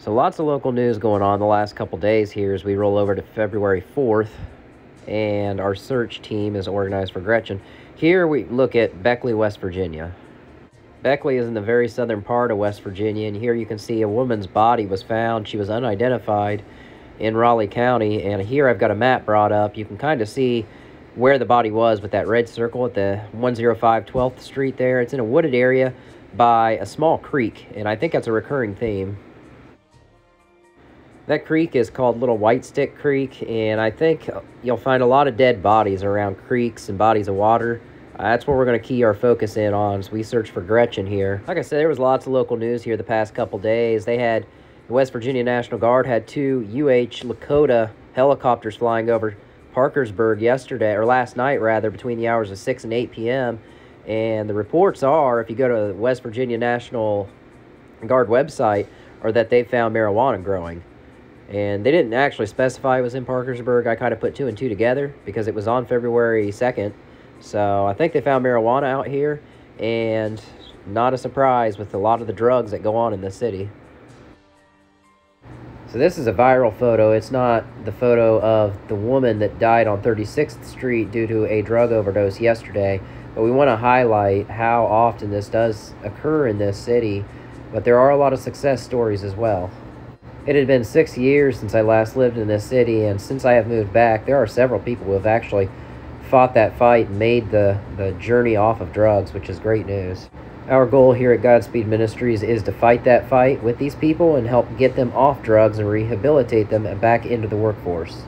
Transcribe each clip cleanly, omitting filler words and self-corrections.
So lots of local news going on the last couple days here as we roll over to February 4th, and our search team is organized for Gretchen. Here we look at Beckley, West Virginia. Beckley is in the very southern part of West Virginia, and here you can see a woman's body was found. She was unidentified in Raleigh County, and here I've got a map brought up. You can kind of see where the body was with that red circle at the 105 12th Street there. It's in a wooded area by a small creek, and I think that's a recurring theme. That creek is called Little White Stick Creek, and I think you'll find a lot of dead bodies around creeks and bodies of water. That's where we're going to key our focus in on as we search for Gretchen here. Like I said, there was lots of local news here the past couple days. They had, the West Virginia National Guard had 2 Lakota helicopters flying over Parkersburg yesterday, or last night rather, between the hours of 6 and 8 p.m. And the reports are, if you go to the West Virginia National Guard website, are that they found marijuana growing. And they didn't actually specify it was in Parkersburg. I kind of put 2 and 2 together because it was on February 2nd. So I think they found marijuana out here, and not a surprise with a lot of the drugs that go on in this city. So this is a viral photo. It's not the photo of the woman that died on 36th Street due to a drug overdose yesterday, but we want to highlight how often this does occur in this city, but there are a lot of success stories as well. It had been 6 years since I last lived in this city, and since I have moved back, there are several people who have actually fought that fight and made the journey off of drugs, which is great news. Our goal here at GodSpeed Ministries is to fight that fight with these people and help get them off drugs and rehabilitate them and back into the workforce.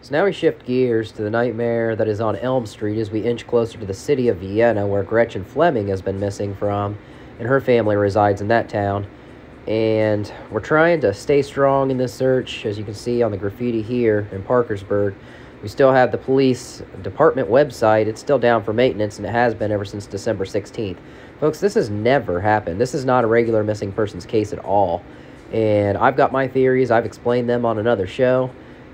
So now we shift gears to the nightmare that is on Elm Street as we inch closer to the city of Vienna, where Gretchen Fleming has been missing from, and her family resides in that town. And we're trying to stay strong in this search. As you can see on the graffiti here in Parkersburg, we still have the police department website. It's still down for maintenance, and it has been ever since December 16th. Folks, this has never happened. This is not a regular missing persons case at all. And I've got my theories. I've explained them on another show.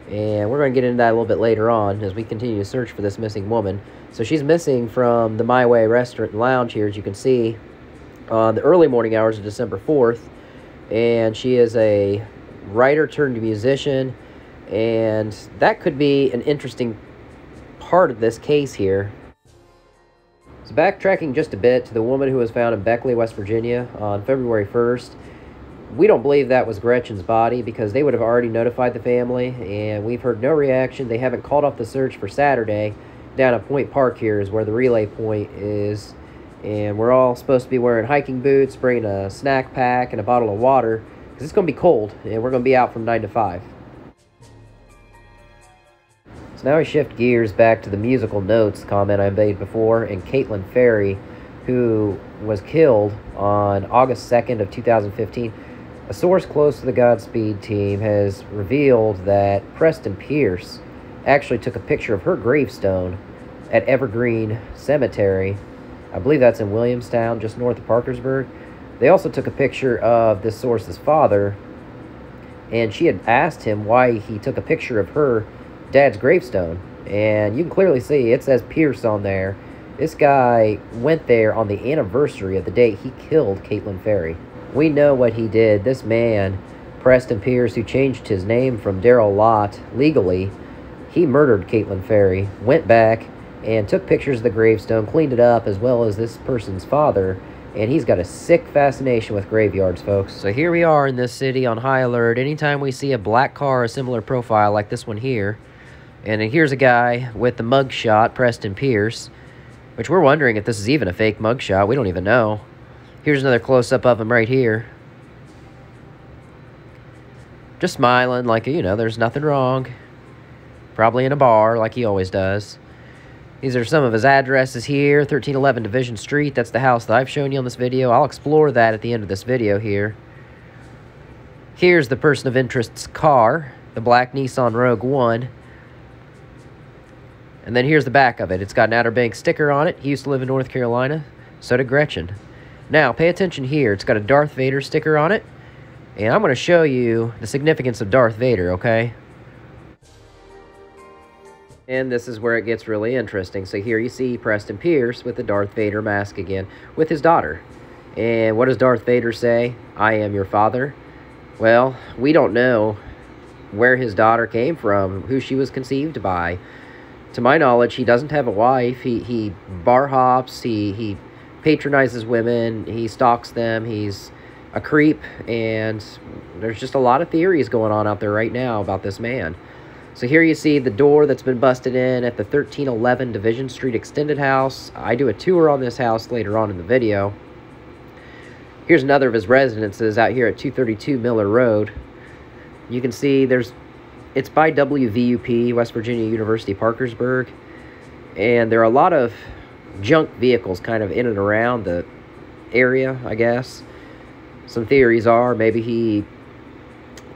And we're going to get into that a little bit later on as we continue to search for this missing woman. So she's missing from the My Way restaurant and lounge here, as you can see, on the early morning hours of December 4th. And she is a writer turned musician, and that could be an interesting part of this case here. So backtracking just a bit to the woman who was found in Beckley, West Virginia on February 1st, we don't believe that was Gretchen's body because they would have already notified the family, and we've heard no reaction. They haven't called off the search for Saturday. Down at Point Park here is where the relay point is. And we're all supposed to be wearing hiking boots, bringing a snack pack and a bottle of water, because it's going to be cold, and we're going to be out from 9 to 5. So now we shift gears back to the musical notes comment I made before, and Ferry, who was killed on August 2nd of 2015. A source close to the GodSpeed team has revealed that Preston Pierce actually took a picture of her gravestone at Evergreen Cemetery. I believe that's in Williamstown, just north of Parkersburg. They also took a picture of this source's father, and she had asked him why he took a picture of her dad's gravestone. And you can clearly see it says Pierce on there. This guy went there on the anniversary of the day he killed Ferry. We know what he did. This man, Preston Pierce, who changed his name from Darrell Lott legally, he murdered Ferry, went back and took pictures of the gravestone, cleaned it up, as well as this person's father. And he's got a sick fascination with graveyards, folks. So here we are in this city on high alert. Anytime we see a black car, a similar profile like this one here, and then here's a guy with the mugshot, Preston Pierce, which we're wondering if this is even a fake mugshot. We don't even know. Here's another close-up of him right here. Just smiling like, you know, there's nothing wrong. Probably in a bar like he always does. These are some of his addresses here, 1311 Division Street. That's the house that I've shown you on this video. I'll explore that at the end of this video here. Here's the person of interest's car, the black Nissan Rogue 1. And then here's the back of it. It's got an Outer Banks sticker on it. He used to live in North Carolina. So did Gretchen. Now, pay attention here. It's got a Darth Vader sticker on it. And I'm going to show you the significance of Darth Vader, okay? And this is where it gets really interesting. So here you see Preston Pierce with the Darth Vader mask again with his daughter. And what does Darth Vader say? I am your father. Well, we don't know where his daughter came from, who she was conceived by. To my knowledge, he doesn't have a wife. He bar hops, he patronizes women, he stalks them, he's a creep, and there's just a lot of theories going on out there right now about this man. So here you see the door that's been busted in at the 1311 Division Street Extended House. I do a tour on this house later on in the video. Here's another of his residences out here at 232 Miller Road. You can see it's by WVUP, West Virginia University, Parkersburg. And there are a lot of junk vehicles kind of in and around the area, I guess. Some theories are maybe he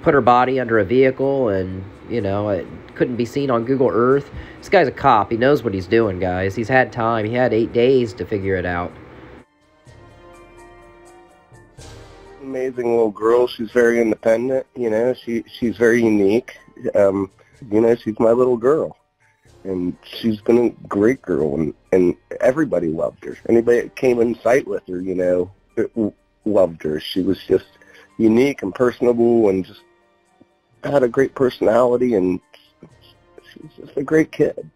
put her body under a vehicle and, you know, it couldn't be seen on Google Earth. This guy's a cop. He knows what he's doing, guys. He's had time. He had 8 days to figure it out. Amazing little girl. She's very independent. You know, she's very unique. You know, she's my little girl, and she's been a great girl, and everybody loved her. Anybody that came in sight with her, you know, loved her. She was just unique and personable, and just had a great personality, and she's just a great kid.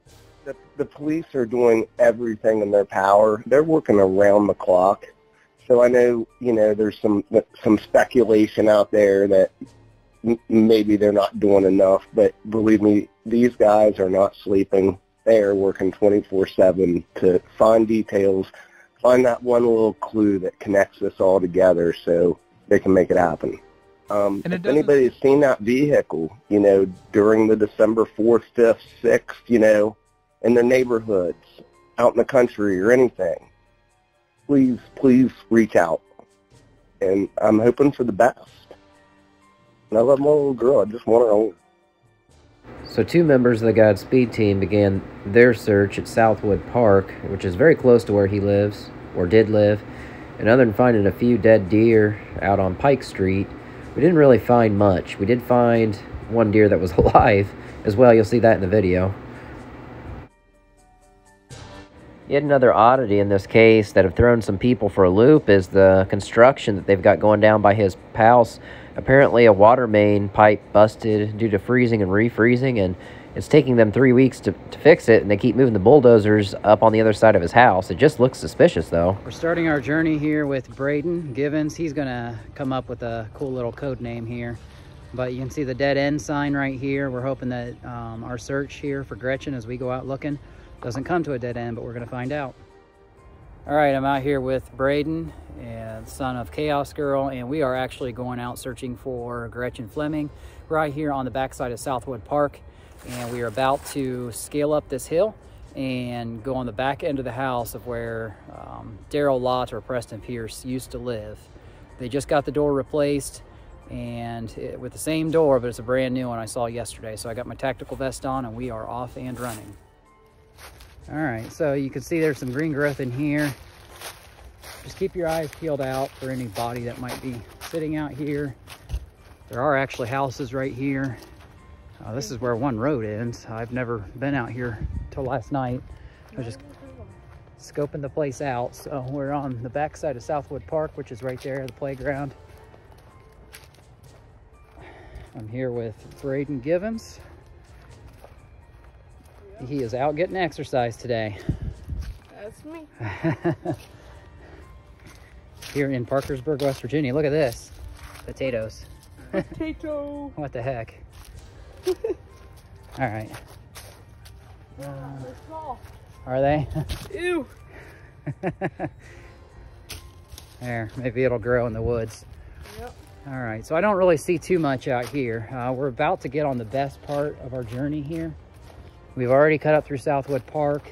The police are doing everything in their power. They're working around the clock. So I know, you know, there's some speculation out there that maybe they're not doing enough, but believe me, these guys are not sleeping. They are working 24/7 to find details, find that one little clue that connects us all together so they can make it happen. If anybody has seen that vehicle, you know, during the December 4th, 5th, 6th, you know, in their neighborhoods, out in the country or anything, please reach out. And I'm hoping for the best. And I love my little girl. I just want her home. So 2 members of the GodSpeed team began their search at Southwood Park, which is very close to where he lives, or did live. And other than finding a few dead deer out on Pike Street, we didn't really find much. We did find one deer that was alive as well. You'll see that in the video. Yet another oddity in this case that have thrown some people for a loop is the construction that they've got going down by his house. Apparently a water main pipe busted due to freezing and refreezing, and it's taking them 3 weeks to fix it, and they keep moving the bulldozers up on the other side of his house. It just looks suspicious, though. We're starting our journey here with Braden Givens. He's going to come up with a cool little code name here. But you can see the dead end sign right here. We're hoping that our search here for Gretchen as we go out looking doesn't come to a dead end, but we're going to find out. All right, I'm out here with Braden, and son of Chaos Girl, and we are actually going out searching for Gretchen Fleming right here on the backside of Southwood Park. And we are about to scale up this hill and go on the back end of the house of where Darrell Lott or Preston Pierce used to live. They just got the door replaced, and with the same door, but it's a brand new one I saw yesterday. So I got my tactical vest on, and we are off and running. All right, so you can see there's some green growth in here. Just keep your eyes peeled out for any body that might be sitting out here. There are actually houses right here. This is where one road ends. I've never been out here till last night. I was just scoping the place out. So we're on the back side of Southwood Park, which is right there, the playground. I'm here with Braden Givens. He is out getting exercise today. That's me. Here in Parkersburg, West Virginia. Look at this. Potatoes. Potato. What the heck? All right. They're small. Are they? Ew. There, maybe it'll grow in the woods. Yep. All right, so I don't really see too much out here. We're about to get on the best part of our journey here. We've already cut up through Southwood Park.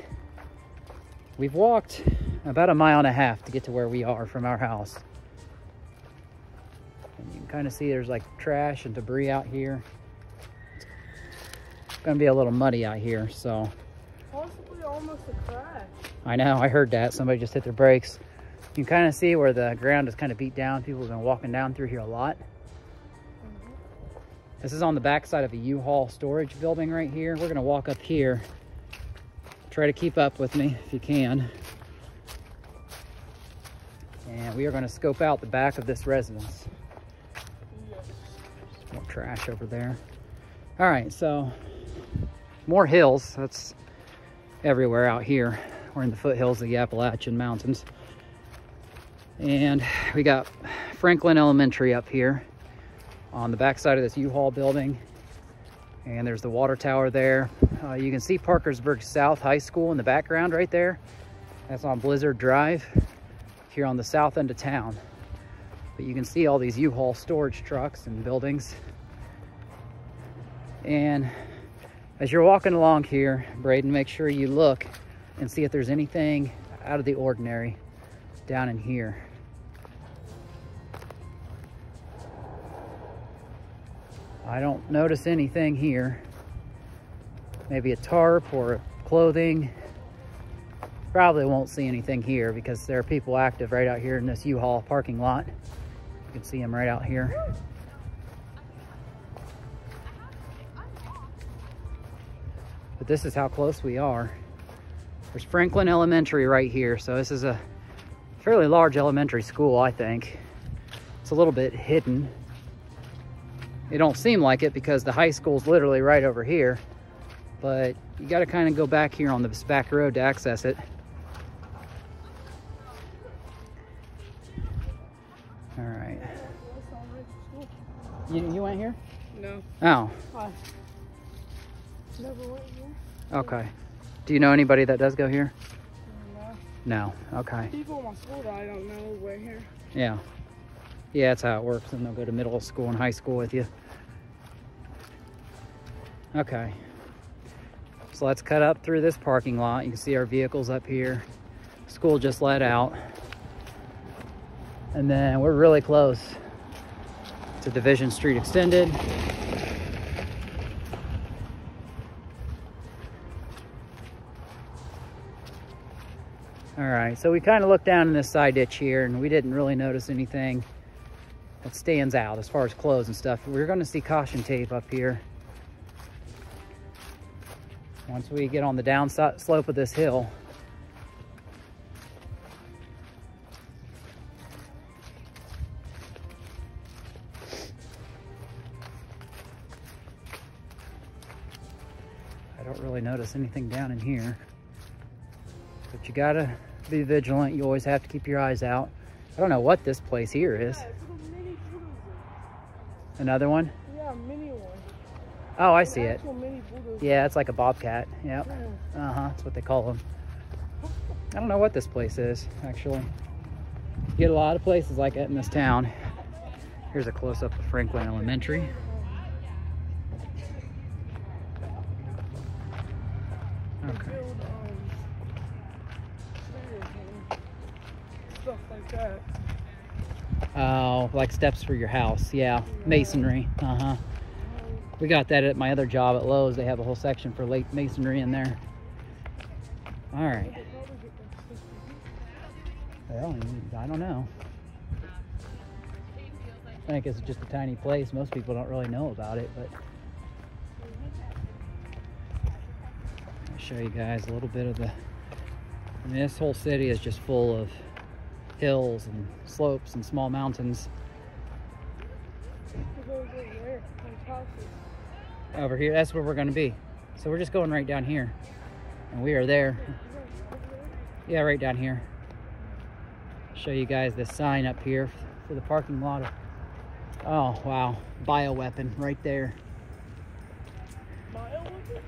We've walked about 1.5 miles to get to where we are from our house. And you can kind of see there's like trash and debris out here. It's gonna be a little muddy out here, so. Possibly almost a crash. I know, I heard that. Somebody just hit their brakes. You can kind of see where the ground is kind of beat down. People have been walking down through here a lot. This is on the backside of a U-Haul storage building right here. We're gonna walk up here. Try to keep up with me if you can. And we are going to scope out the back of this residence. More trash over there. All right, so more hills. That's everywhere out here. We're in the foothills of the Appalachian Mountains. And we got Franklin Elementary up here on the back side of this U-Haul building. And there's the water tower there. You can see Parkersburg South High School in the background right there. That's on Blizzard Drive here on the south end of town. But you can see all these U-Haul storage trucks and buildings. And as you're walking along here, Braden, make sure you look and see if there's anything out of the ordinary down in here. I don't notice anything here. Maybe a tarp or clothing. Probably won't see anything here because there are people active right out here in this U-Haul parking lot. You can see them right out here. But this is how close we are. There's Franklin Elementary right here. So this is a fairly large elementary school, I think. It's a little bit hidden. It don't seem like it because the high school's literally right over here. But you got to kind of go back here on this back road to access it. All right. You went here? No. Oh. I never went here. Okay. Do you know anybody that does go here? No. No. Okay. People in my school that I don't know went here. Yeah. Yeah, that's how it works. And they'll go to middle school and high school with you. Okay. So let's cut up through this parking lot. You can see our vehicles up here. School just let out. And then we're really close to Division Street Extended. All right, so we kind of looked down in this side ditch here and we didn't really notice anything that stands out as far as clothes and stuff. We're going to see caution tape up here once we get on the down slope of this hill. I don't really notice anything down in here, but you gotta be vigilant. You always have to keep your eyes out. I don't know what this place here is. Yeah, it's a mini bulldozer. Another one? Yeah, a mini one. Oh, I see it. Actual mini bulldozer. Yeah, it's like a bobcat. Yep. Yeah. Uh-huh, that's what they call them. I don't know what this place is, actually. You get a lot of places like that in this town. Here's a close-up of Franklin Elementary. Okay. Stuff like that. Oh, like steps for your house. Yeah, masonry. Uh-huh. We got that at my other job at Lowe's. They have a whole section for late masonry in there. All right. Well, I don't know. I think it's just a tiny place. Most people don't really know about it, but I'll show you guys a little bit of the... I mean, this whole city is just full of hills and slopes and small mountains. Over here, that's where we're going to be. So we're just going right down here. And we are there. Yeah, right down here. Show you guys this sign up here for the parking lot. Oh, wow. Bioweapon right there.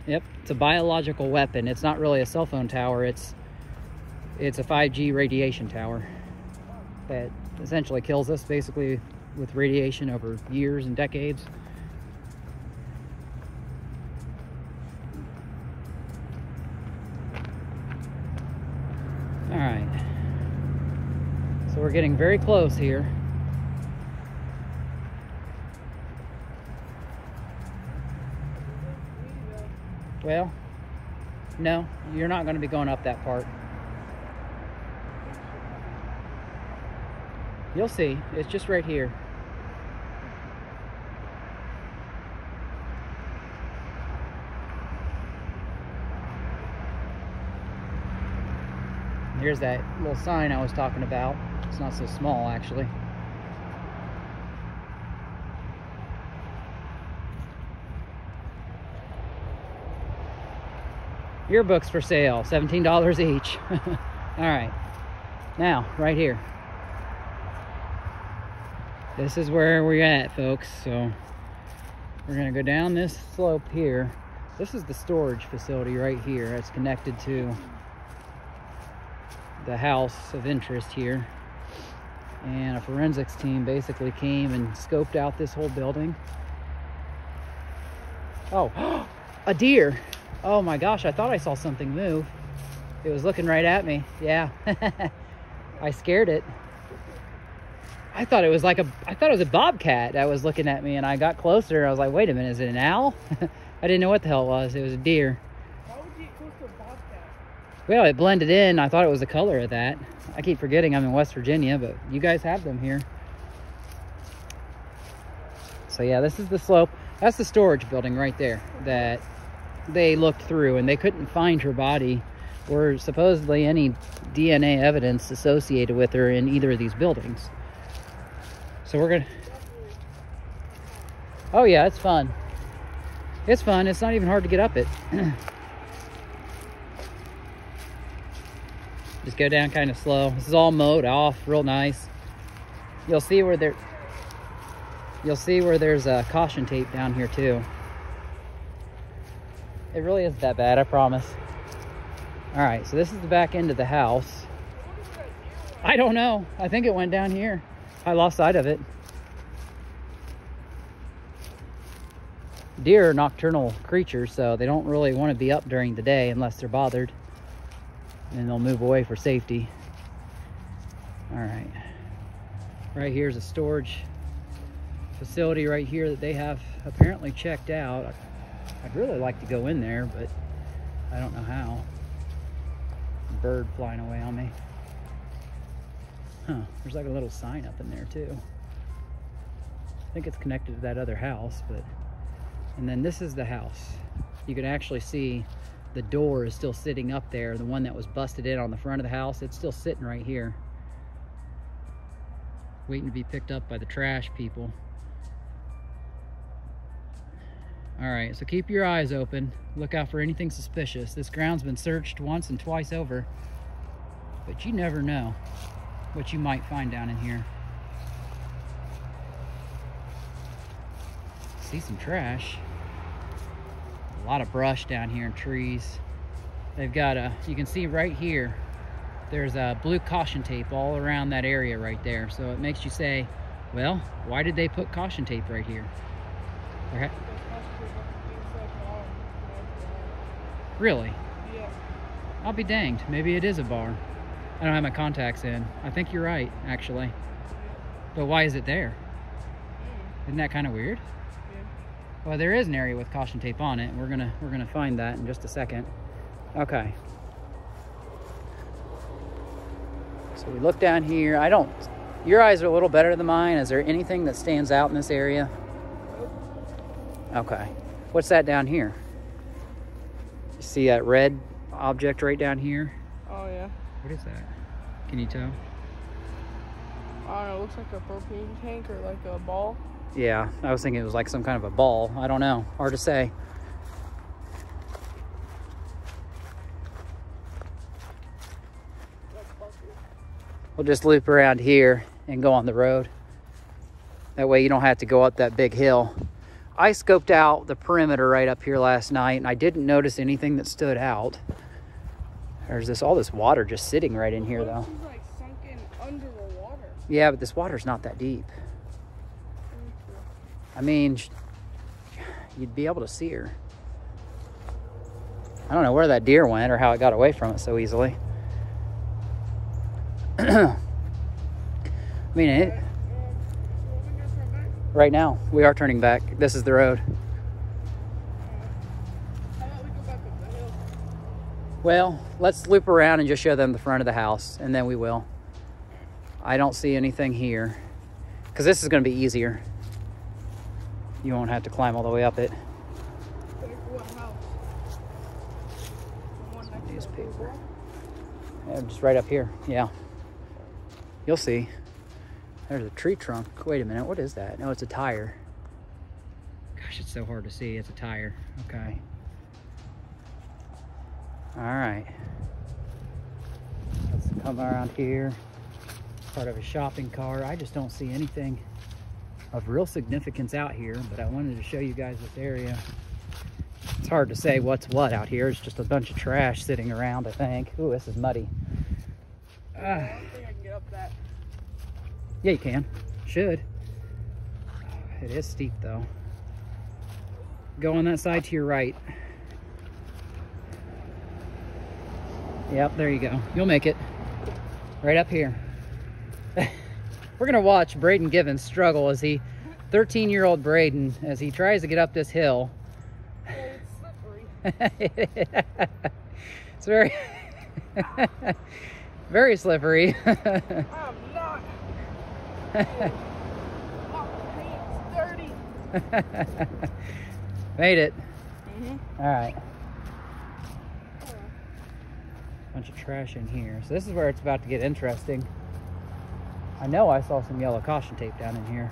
Yep, it's a biological weapon. It's not really a cell phone tower. It's a 5G radiation tower that essentially kills us, basically, with radiation over years and decades. All right. So we're getting very close here. Well, no, you're not going to be going up that part. You'll see. It's just right here. Here's that little sign I was talking about. It's not so small, actually. Yearbooks for sale, $17 each. All right, now right here. This is where we're at, folks. So we're gonna go down this slope here. This is the storage facility right here. It's connected to the house of interest here. And a forensics team basically came and scoped out this whole building. Oh, a deer. Oh my gosh, I thought I saw something move. It was looking right at me. Yeah. I scared it. I thought it was a bobcat that was looking at me, and I got closer. I was like, wait a minute, is it an owl? I didn't know what the hell it was. It was a deer. Why would you get close to a bobcat? Well, it blended in. I thought it was the color of that. I keep forgetting I'm in West Virginia, but you guys have them here. So yeah, this is the slope. That's the storage building right there that they looked through, and they couldn't find her body or supposedly any DNA evidence associated with her in either of these buildings. So we're gonna... Oh yeah, it's fun. It's fun. It's not even hard to get up it. Just go down kind of slow. This is all mowed off real nice. You'll see where there's a caution tape down here too. It really isn't that bad, I promise. All right, so this is the back end of the house. I don't know. I think it went down here. I lost sight of it. Deer are nocturnal creatures, so they don't really want to be up during the day unless they're bothered. And they'll move away for safety. All right. Right here's a storage facility right here that they have apparently checked out. I'd really like to go in there, but I don't know how. Bird flying away on me. Huh, there's like a little sign up in there too. I think it's connected to that other house, but... And then this is the house. You can actually see the door is still sitting up there. The one that was busted in on the front of the house, it's still sitting right here, waiting to be picked up by the trash people. All right, so keep your eyes open. Look out for anything suspicious. This ground's been searched once and twice over, but you never know what you might find down in here. See some trash. A lot of brush down here and trees. They've got you can see right here, there's a blue caution tape all around that area right there. So it makes you say, well, why did they put caution tape right here? Really? Yeah. I'll be danged. Maybe it is a bar. I don't have my contacts in. I think you're right, actually. But why is it there? Isn't that kind of weird? Yeah. Well, there is an area with caution tape on it. We're gonna find that in just a second. Okay. So we look down here. Your eyes are a little better than mine. Is there anything that stands out in this area? Okay. What's that down here? You see that red object right down here? Oh, yeah. What is that? Can you tell? I don't know. It looks like a propane tank or like a ball. Yeah, I was thinking it was like some kind of a ball. I don't know. Hard to say. We'll just loop around here and go on the road. That way you don't have to go up that big hill. I scoped out the perimeter right up here last night, and I didn't notice anything that stood out. There's all this water just sitting right in here, though. She's like sunken under the water. Yeah, but this water's not that deep. I mean, you'd be able to see her. I don't know where that deer went or how it got away from it so easily. I mean, right now, we are turning back. This is the road. How about we go back up the hill? Well, let's loop around and just show them the front of the house, and then we will. I don't see anything here, because this is going to be easier. You won't have to climb all the way up it. Like what house? The one next to the Newspaper. pool? Just right up here. Yeah. You'll see. There's a tree trunk. Wait a minute. What is that? No, it's a tire. Gosh, it's so hard to see. It's a tire. Okay. All right. Let's come around here. Part of a shopping cart. I just don't see anything of real significance out here, but I wanted to show you guys this area. It's hard to say what's what out here. It's just a bunch of trash sitting around, I think. Ooh, this is muddy. I don't think I can get up that. Yeah, you can. Should. It is steep, though. Go on that side to your right. Yep, there you go. You'll make it. Right up here. We're going to watch Braden Givens struggle as 13-year-old Braden, as he tries to get up this hill. It's very, very slippery. I'm not. My pants dirty. Made it. Mm-hmm. All right. Bunch of trash in here. So this is where it's about to get interesting. I know I saw some yellow caution tape down in here.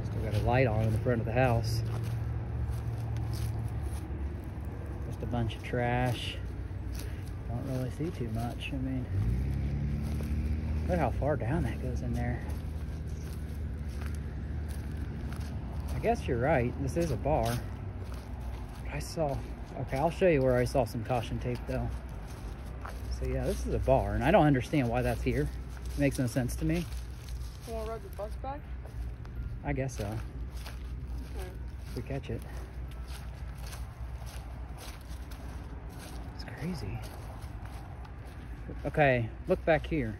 Still got a light on in the front of the house. Just a bunch of trash. Don't really see too much. I mean, look how far down that goes in there. I guess you're right. This is a bar. I saw... Okay, I'll show you where I saw some caution tape, though. So, yeah, this is a bar, and I don't understand why that's here. It makes no sense to me. You want to ride the bus back? I guess so. Okay. If we catch it. It's crazy. Okay, look back here.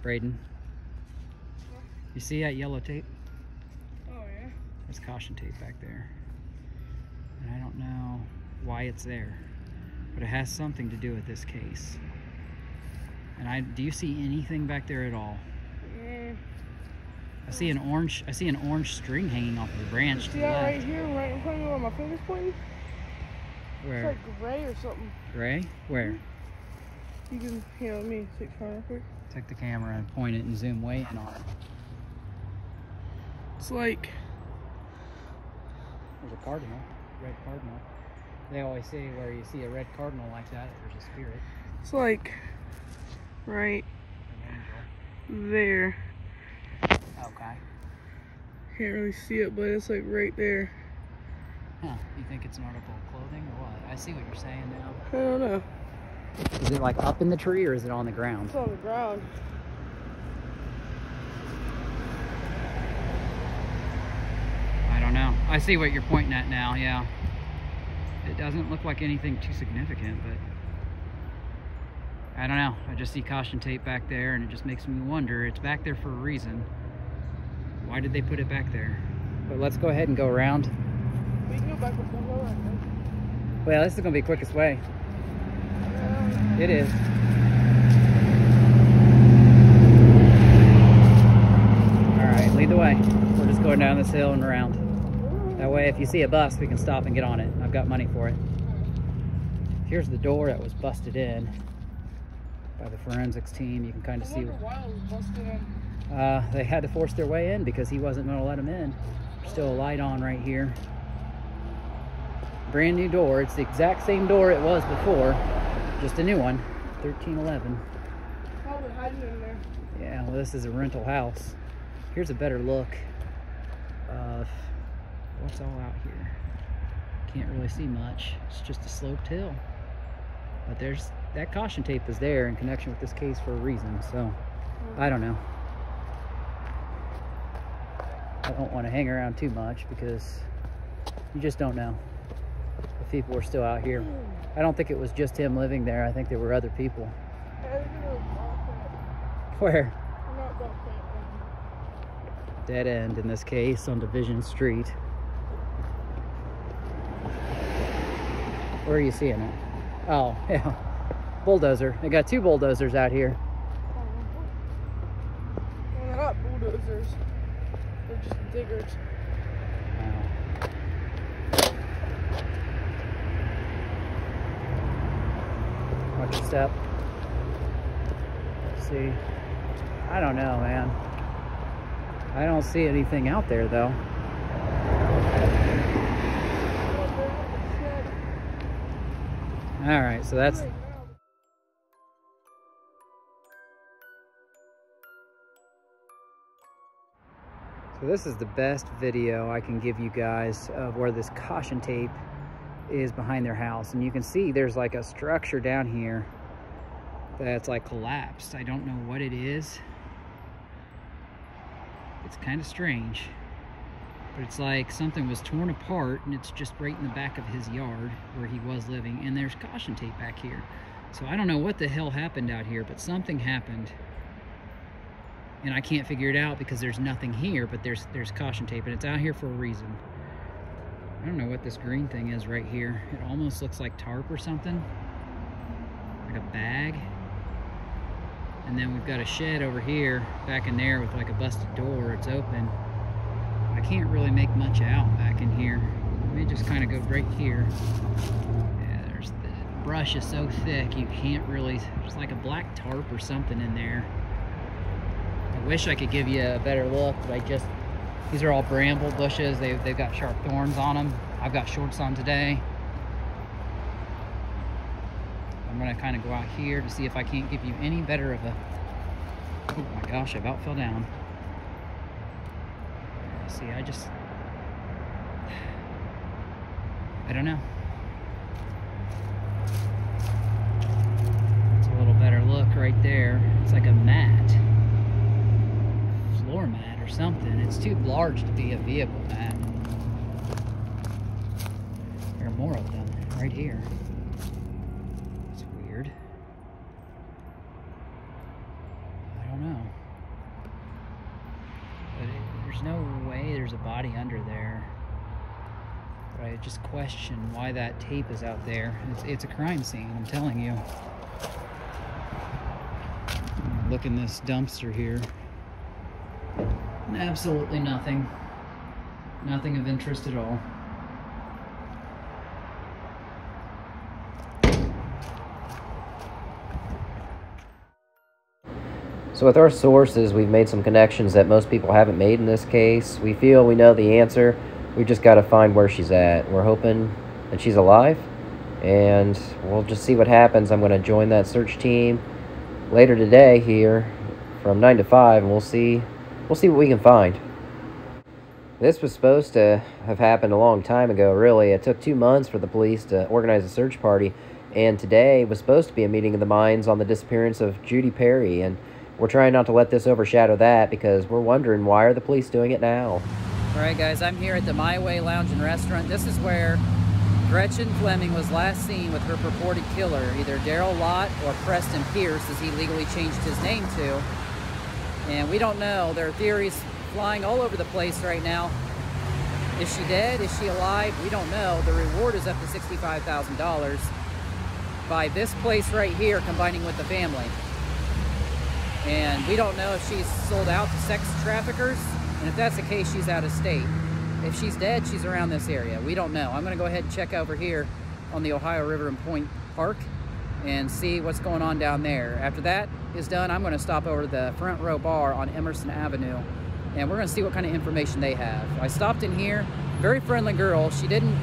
Braden. You see that yellow tape? Oh, yeah? There's caution tape back there. And I don't know why it's there, but it has something to do with this case. And do you see anything back there at all? Yeah. I see an orange string hanging off of the branch to See the that left. right here, right in front of me where my finger's pointing? Where? It's like gray or something. Gray? Where? You can, here, let me take fire real quick. Take the camera and point it and zoom way in on it. It's like... There's a cardinal, red cardinal. They always say where you see a red cardinal like that, there's a spirit. It's like... right An angel. there. Okay. Can't really see it, but it's like right there. Huh. You think it's an article of clothing or what? I see what you're saying now. I don't know. Is it like up in the tree or is it on the ground? It's on the ground. I don't know. I see what you're pointing at now, yeah. It doesn't look like anything too significant, but I don't know. I just see caution tape back there and it just makes me wonder. It's back there for a reason. Why did they put it back there? But let's go ahead and go around. We can go back with the hill, I think. Well, this is gonna be the quickest way. It is. All right, lead the way. We're just going down this hill and around. That way, if you see a bus, we can stop and get on it. I've got money for it. Here's the door that was busted in by the forensics team. You can kind of see. Why it was busted in. They had to force their way in because he wasn't going to let them in. There's still a light on right here. Brand new door. It's the exact same door it was before, just a new one. 1311. Probably hiding in there. Yeah, well, this is a rental house. Here's a better look of what's all out here. Can't really see much. It's just a sloped hill. But there's that caution tape is there in connection with this case for a reason, so I don't know. I don't want to hang around too much because you just don't know if people are still out here. I don't think it was just him living there. I think there were other people. Where? Dead end in this case on Division Street. Where are you seeing it? Oh, yeah. Bulldozer. They got 2 bulldozers out here. Well, they're not bulldozers. They're just diggers. Watch your step. Let's see. I don't know, man. I don't see anything out there, though. All right, so that's... So this is the best video I can give you guys of where this caution tape is behind their house. And you can see there's like a structure down here that's like collapsed. I don't know what it is. It's kind of strange, but it's like something was torn apart, and it's just right in the back of his yard where he was living, and there's caution tape back here. So I don't know what the hell happened out here, but something happened, and I can't figure it out because there's nothing here, but there's caution tape, and it's out here for a reason. I don't know what this green thing is right here. It almost looks like tarp or something, like a bag. And then we've got a shed over here, back in there with like a busted door. It's open. I can't really make much out back in here. Let me just kind of go right here. Yeah, there's the brush is so thick you can't really, there's like a black tarp or something in there. I wish I could give you a better look, but these are all bramble bushes. They've got sharp thorns on them. I've got shorts on today. I'm gonna kind of go out here to see if I can't give you any better of a, oh my gosh, I about fell down. See, I don't know. It's a little better look right there. It's like a mat, floor mat or something. It's too large to be a vehicle mat. There are more of them right here. I don't know. But there's no way there's a body under there. But I just question why that tape is out there. It's a crime scene, I'm telling you. Look in this dumpster here. Absolutely nothing. Nothing of interest at all. So with our sources, we've made some connections that most people haven't made in this case. We feel we know the answer. We just got to find where she's at. We're hoping that she's alive, and we'll just see what happens. I'm going to join that search team later today here from 9 to 5, and we'll see what we can find. This was supposed to have happened a long time ago, really. It took 2 months for the police to organize a search party, and today was supposed to be a meeting of the minds on the disappearance of Judy Perry, and we're trying not to let this overshadow that because we're wondering, why are the police doing it now? All right, guys, I'm here at the My Way Lounge and Restaurant. This is where Gretchen Fleming was last seen with her purported killer, either Darrell Lott or Preston Pierce, as he legally changed his name to. And we don't know. There are theories flying all over the place right now. Is she dead? Is she alive? We don't know. The reward is up to $65,000 by this place right here combining with the family. And we don't know if she's sold out to sex traffickers, and if that's the case, she's out of state. If she's dead, she's around this area. We don't know. I'm going to go ahead and check over here on the Ohio River and Point Park and see what's going on down there. After that is done, I'm going to stop over to the Front Row Bar on Emerson Avenue, and we're going to see what kind of information they have. I stopped in here. Very friendly girl. She didn't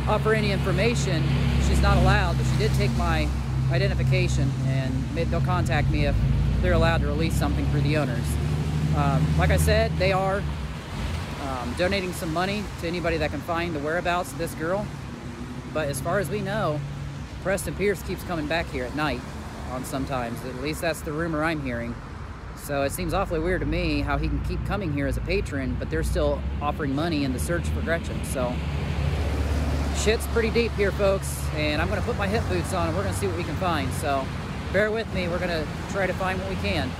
offer any information. She's not allowed, but she did take my identification, and they'll contact me if they're allowed to release something through the owners. Like I said, they are donating some money to anybody that can find the whereabouts of this girl. But as far as we know, Preston Pierce keeps coming back here at night on sometimes. At least that's the rumor I'm hearing. So it seems awfully weird to me how he can keep coming here as a patron, but they're still offering money in the search for Gretchen. So shit's pretty deep here, folks, and I'm going to put my hip boots on and we're going to see what we can find. So bear with me. We're going to try to find what we can.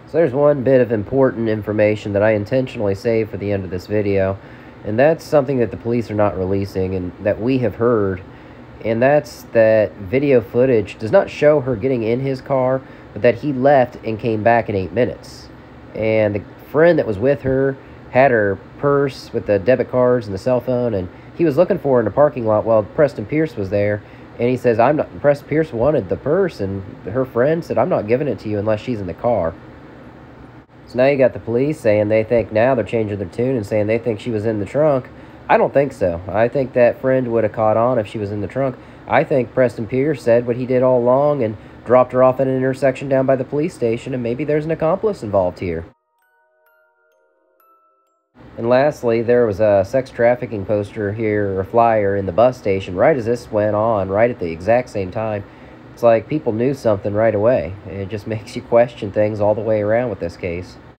So there's one bit of important information that I intentionally saved for the end of this video, and that's something that the police are not releasing and that we have heard. And that's that video footage does not show her getting in his car, but that he left and came back in 8 minutes. And the friend that was with her had her purse with the debit cards and the cell phone, and he was looking for her in the parking lot while Preston Pierce was there. And he says, Preston Pierce wanted the purse, and her friend said, I'm not giving it to you unless she's in the car. So now you got the police saying they think now they're changing their tune and saying they think she was in the trunk. I don't think so. I think that friend would have caught on if she was in the trunk. I think Preston Pierce said what he did all along and dropped her off at an intersection down by the police station, and maybe there's an accomplice involved here. And lastly, there was a sex trafficking poster here, or flyer, in the bus station right as this went on, right at the exact same time. It's like people knew something right away. It just makes you question things all the way around with this case.